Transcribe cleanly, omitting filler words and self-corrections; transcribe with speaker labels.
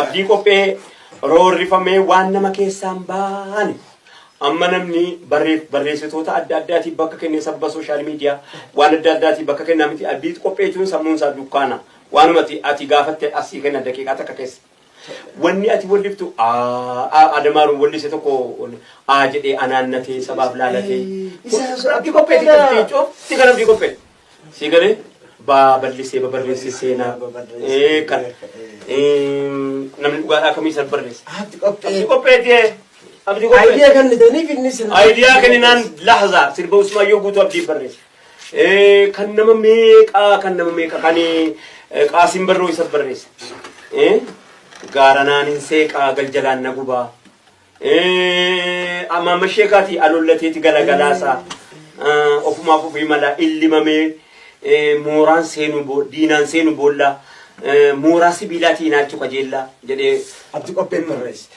Speaker 1: abdii qophee roorrifamee waan nama keessaan baane amma namni barreessitoota adda addaati bakka kennee sabba social media waan adda addaati bakka kennaa miti abdii qophee jechuun sammuun isaa dukkaana waanumati ati gaafatte asii kenna daqiiqaa takka keessa wanni ati walliftu adamaaru wallise tokko jedhee anaannatee sabaaf laalatee abdii qophee ti kan abdii qophee si galee ballisee babarreessee seenaa kan namni dhugaadhaa kamii san barreesse abdii qopheeti abdii qophee
Speaker 2: idea kan nitanii finnis
Speaker 1: idea kan inaan lahza sirba usmaayyoo guutuu abdii barreesse kan nama meeqa kan qaasim barroo isa barreesse gaaranaan hin seeqaa galjalaan na gubaa amma masheekaati alollateeti galagalaasaa ofumaaf ofii mala illimamee mooraan seenu diinaan seenu boolla mooraa sibiilaatiin achu qajeellaa jedhee
Speaker 2: abdii qopheen barreesse